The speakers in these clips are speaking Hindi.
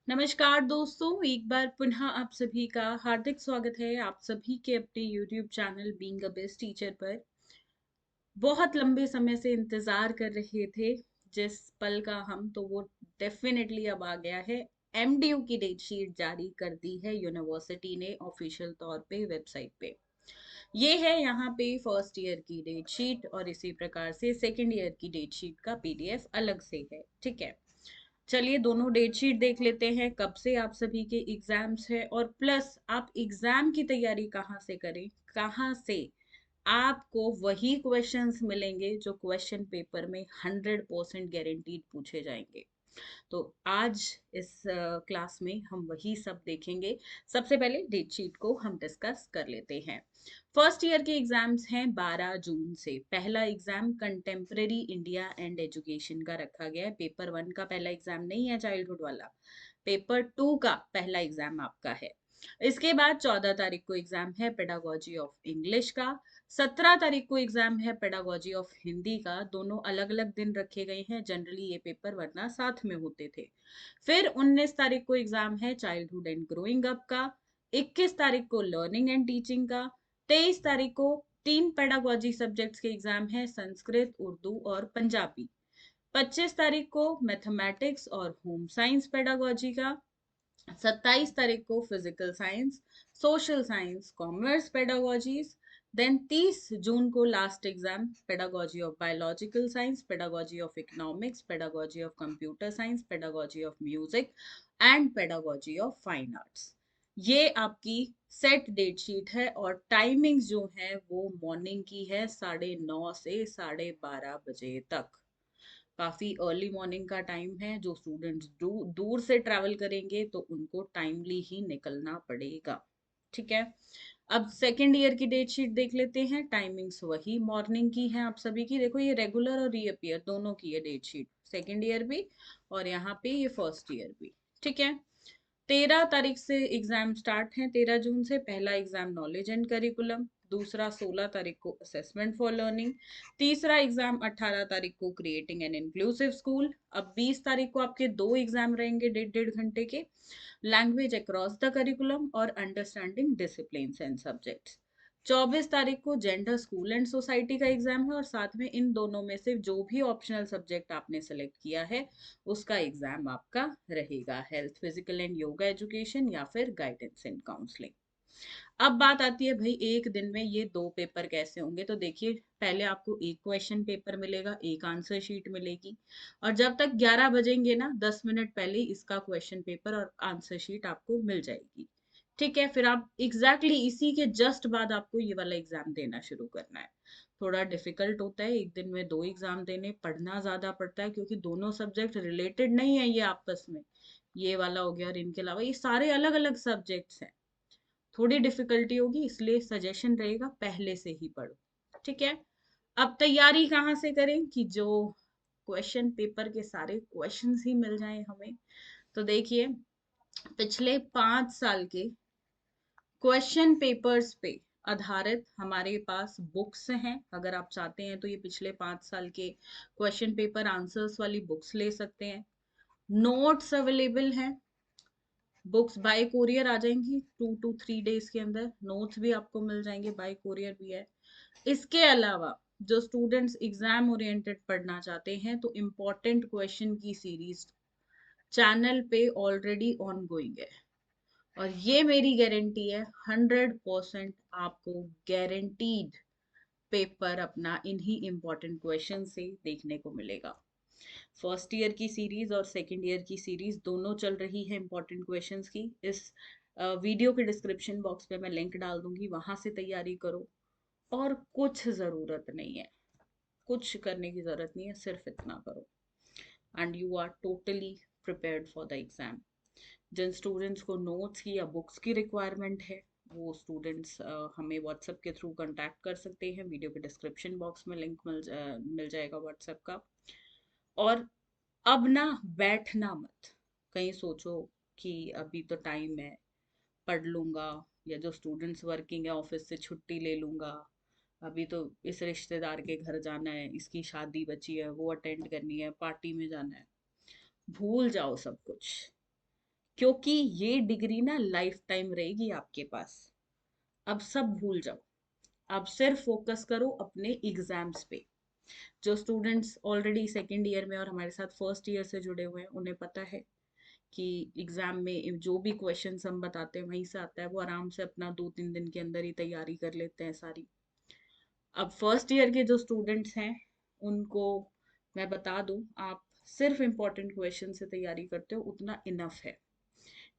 नमस्कार दोस्तों, एक बार पुनः आप सभी का हार्दिक स्वागत है आप सभी के अपने YouTube channel being a best teacher पर। बहुत लंबे समय से इंतज़ार कर रहे थे जिस पल का हम तो वो डेफिनेटली अब आ गया है। एमडीयू की डेट शीट जारी कर दी है यूनिवर्सिटी ने ऑफिशियल तौर पे वेबसाइट पे। ये है यहाँ पे फर्स्ट ईयर की डेट शीट और इसी प्रकार से सेकेंड ईयर की डेट शीट का पीडीएफ अलग से है। ठीक है, चलिए दोनों डेट शीट देख लेते हैं कब से आप सभी के एग्जाम्स है और प्लस आप एग्जाम की तैयारी कहाँ से करें, कहाँ से आपको वही क्वेश्चंस मिलेंगे जो क्वेश्चन पेपर में 100% गारंटीड पूछे जाएंगे। तो आज इस क्लास में हम वही सब देखेंगे। सबसे पहले डेट शीट को हम डिस्कस कर लेते हैं। फर्स्ट ईयर के एग्जाम्स हैं 12 जून से। पहला exam contemporary India and education का रखा गया है। पेपर 1 का पहला एग्जाम नहीं है चाइल्डहुड वाला, पेपर 2 का पहला एग्जाम आपका है। इसके बाद 14 तारीख को एग्जाम है पेडागोजी ऑफ इंग्लिश का। 17 तारीख को एग्जाम है पेडागोजी ऑफ हिंदी का। दोनों अलग अलग दिन रखे गए हैं, जनरली ये पेपर वरना साथ में होते थे। फिर 19 तारीख को एग्जाम है चाइल्डहुड एंड ग्रोइंग अप का। 21 तारीख को लर्निंग एंड टीचिंग का। 23 तारीख को तीन पेडागोजी सब्जेक्ट्स के एग्जाम है, संस्कृत, उर्दू और पंजाबी। 25 तारीख को मैथमेटिक्स और होम साइंस पेडागोजी का। 27 तारीख को physical science, social science, commerce pedagogies. Then 30 June को last exam pedagogy of biological science, pedagogy of economics, pedagogy of computer science, pedagogy of music and pedagogy of fine arts. ये आपकी सेट डेट शीट है और टाइमिंग्स जो है वो मॉर्निंग की है 9:30 से 12:30 तक। काफ़ी अर्ली मॉर्निंग का टाइम है। जो स्टूडेंट्स दूर से ट्रैवल करेंगे तो उनको टाइमली ही निकलना पड़ेगा। ठीक है, अब सेकेंड ईयर की डेट शीट देख लेते हैं। टाइमिंग्स वही मॉर्निंग की है आप सभी की। देखो ये रेगुलर और रीअपियर दोनों की है डेट शीट, सेकेंड ईयर भी और यहाँ पे ये फर्स्ट ईयर भी। ठीक है, 13 तारीख से एग्जाम स्टार्ट है। 13 जून से पहला एग्जाम नॉलेज एंड करिकुलम, दूसरा 16 तारीख को असेसमेंट फॉर लर्निंग, तीसरा एग्जाम 18 तारीख को क्रिएटिंग एन इंक्लूसिव स्कूल। अब 20 तारीख को आपके दो एग्जाम रहेंगे 1.5 घंटे के, लैंग्वेज अक्रॉस द करिकुलम और अंडरस्टैंडिंग डिसिप्लिन एंड सब्जेक्ट्स। 24 तारीख को जेंडर स्कूल एंड सोसाइटी का एग्जाम है और साथ में इन दोनों में से जो भी ऑप्शनल सब्जेक्ट आपने सेलेक्ट किया है उसका एग्जाम आपका रहेगा, health, physical and yoga education या फिर गाइडेंस एंड काउंसलिंग। अब बात आती है भाई एक दिन में ये दो पेपर कैसे होंगे। तो देखिए, पहले आपको एक क्वेश्चन पेपर मिलेगा, एक आंसर शीट मिलेगी और जब तक 11 बजेंगे ना 10 मिनट पहले इसका क्वेश्चन पेपर और आंसर शीट आपको मिल जाएगी। ठीक है, फिर आप एग्जैक्टली इसी के जस्ट बाद आपको ये वाला एग्जाम देना शुरू करना है। थोड़ा डिफिकल्ट होता है एक दिन में दो एग्जाम देने, पढ़ना ज्यादा पड़ता है क्योंकि दोनों सब्जेक्ट रिलेटेड नहीं है ये आपस में। ये वाला हो गया और इनके अलावा ये सारे अलग अलग सब्जेक्ट्स हैं। थोड़ी डिफिकल्टी होगी, इसलिए सजेशन रहेगा पहले से ही पढ़ो। ठीक है, अब तैयारी कहाँ से करें कि जो क्वेश्चन पेपर के सारे क्वेश्चंस ही मिल जाएं हमें। तो देखिए, पिछले 5 साल के क्वेश्चन पेपर्स पे आधारित हमारे पास बुक्स हैं। अगर आप चाहते हैं तो ये पिछले 5 साल के क्वेश्चन पेपर आंसर्स वाली बुक्स ले सकते हैं। नोट्स अवेलेबल हैं, बुक्स बाय कोरियर आ जाएंगी 2 to 3 डेज के अंदर। नोट्स भी आपको मिल जाएंगे, बाय कोरियर भी है। इसके अलावा जो स्टूडेंट्स एग्जाम ओरिएंटेड पढ़ना चाहते हैं तो इम्पोर्टेंट क्वेश्चन की सीरीज चैनल पे ऑलरेडी ऑन गोइंग है और ये मेरी गारंटी है 100% आपको गारंटीड पेपर अपना इन्हीं इम्पोर्टेंट क्वेश्चन से देखने को मिलेगा। फर्स्ट ईयर की सीरीज और सेकंड ईयर की सीरीज दोनों चल रही है इम्पोर्टेंट क्वेश्चंस की। इस वीडियो के डिस्क्रिप्शन बॉक्स पे मैं लिंक डाल दूंगी, वहां से तैयारी करो। और कुछ ज़रूरत नहीं है, कुछ करने की ज़रूरत नहीं है, सिर्फ इतना करो and you are totally prepared for the exam. जिन स्टूडेंट्स को नोट्स की या बुक्स की रिक्वायरमेंट है वो स्टूडेंट्स हमें व्हाट्सएप के थ्रू कांटेक्ट कर सकते हैं। वीडियो के डिस्क्रिप्शन बॉक्स में लिंक मिल जाएगा व्हाट्सएप का। और अब ना बैठना मत, कहीं सोचो कि अभी तो टाइम है, पढ़ लूंगा, या जो स्टूडेंट्स वर्किंग है ऑफिस से छुट्टी ले लूंगा, अभी तो इस रिश्तेदार के घर जाना है, इसकी शादी बची है वो अटेंड करनी है, पार्टी में जाना है। भूल जाओ सब कुछ। क्योंकि ये डिग्री ना लाइफ टाइम रहेगी आपके पास। अब सब भूल जाओ, अब सिर्फ फोकस करो अपने एग्जाम्स पे। जो स्टूडेंट्स ऑलरेडी सेकेंड ईयर में और हमारे साथ फर्स्ट ईयर से जुड़े हुए हैं, उन्हें पता है कि एग्जाम में जो भी क्वेश्चंस हम बताते हैं वहीं से आता है। वो आराम से अपना 2-3 दिन के अंदर ही तैयारी कर लेते हैं सारी। अब फर्स्ट ईयर के जो स्टूडेंट्स हैं उनको मैं बता दूं, आप सिर्फ इम्पोर्टेंट क्वेश्चन से तैयारी करते हो उतना इनफ है।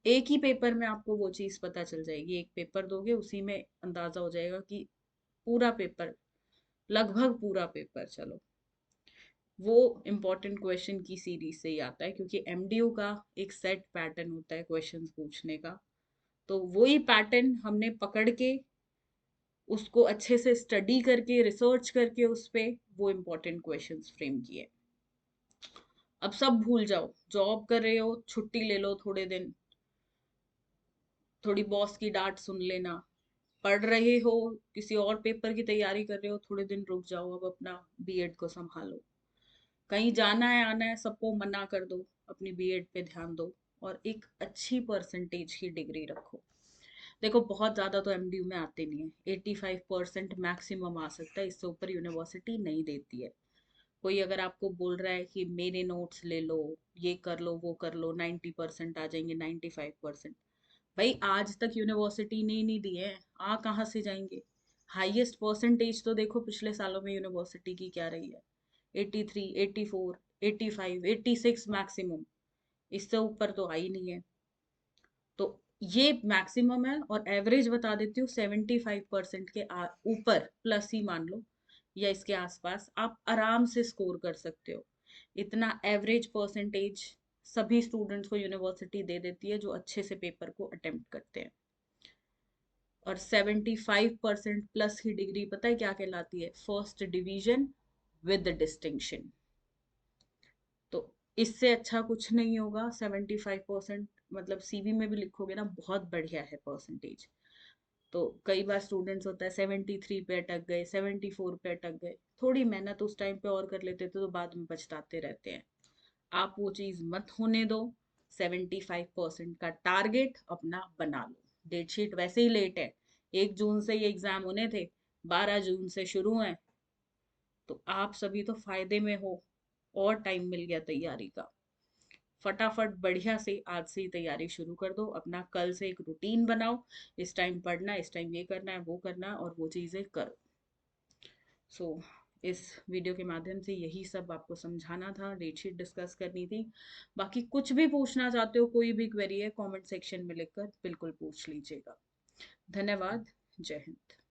एक ही पेपर में आपको वो चीज़ पता चल जाएगी। एक पेपर दोगे उसी में अंदाजा हो जाएगा कि पूरा पेपर, लगभग पूरा पेपर, चलो वो इम्पोर्टेंट क्वेश्चन की सीरीज से ही आता है, क्योंकि एमडीयू का एक सेट पैटर्न होता है क्वेश्चंस पूछने का। तो वही पैटर्न हमने पकड़ के उसको अच्छे से स्टडी करके रिसर्च करके उस पे वो इम्पोर्टेंट क्वेश्चंस फ्रेम किए। अब सब भूल जाओ, जॉब कर रहे हो छुट्टी ले लो थोड़े दिन, थोड़ी बॉस की डांट सुन लेना। पढ़ रहे हो, किसी और पेपर की तैयारी कर रहे हो, थोड़े दिन रुक जाओ, अब अपना बीएड को संभालो। कहीं जाना है आना है सबको मना कर दो, अपनी बीएड पे ध्यान दो और एक अच्छी परसेंटेज की डिग्री रखो। देखो बहुत ज़्यादा तो एमडीयू में आते नहीं है, 85% मैक्सिमम आ सकता है, इससे ऊपर यूनिवर्सिटी नहीं देती है। कोई अगर आपको बोल रहा है कि मेरे नोट्स ले लो, ये कर लो वो कर लो, 90% आ जाएंगे, 95%, भाई आज तक यूनिवर्सिटी ने ही नहीं दिए हैं, आ कहाँ से जाएंगे। हाईएस्ट परसेंटेज तो देखो पिछले सालों में यूनिवर्सिटी की क्या रही है, 83, 84, 85, 86 मैक्सिमम। इससे ऊपर तो आई नहीं है। तो ये मैक्सिमम है, और एवरेज बता देती हूँ 75% के ऊपर प्लस ही मान लो, या इसके आसपास आप आराम से स्कोर कर सकते हो। इतना एवरेज परसेंटेज सभी स्टूडेंट्स को यूनिवर्सिटी दे देती है जो अच्छे से पेपर को अटेम्प्ट करते हैं। और 75% प्लस की डिग्री पता है क्या कहलाती है? First division with distinction. तो इससे अच्छा कुछ नहीं होगा। 75% मतलब सीवी में भी लिखोगे ना, बहुत बढ़िया है परसेंटेज। तो कई बार स्टूडेंट्स होता है 73 पे अटक गए, 74 पे अटक गए, थोड़ी मेहनत उस टाइम पे और कर लेते थे तो बाद में पछताते रहते हैं। आप वो चीज़ मत होने दो। 75% का टारगेट अपना बना लो। डेट शीट वैसे ही लेट है, 1 जून से ये एग्जाम होने थे, 12 जून से शुरू है। तो आप सभी तो फायदे में हो, और टाइम मिल गया तैयारी का। फटाफट बढ़िया से आज से ही तैयारी शुरू कर दो। अपना कल से एक रूटीन बनाओ, इस टाइम पढ़ना, इस टाइम ये करना है वो करना है, और वो चीज़ें करो। सो इस वीडियो के माध्यम से यही सब आपको समझाना था, डेटशीट डिस्कस करनी थी। बाकी कुछ भी पूछना चाहते हो, कोई भी क्वेरी है, कमेंट सेक्शन में लिखकर बिल्कुल पूछ लीजिएगा। धन्यवाद। जय हिंद।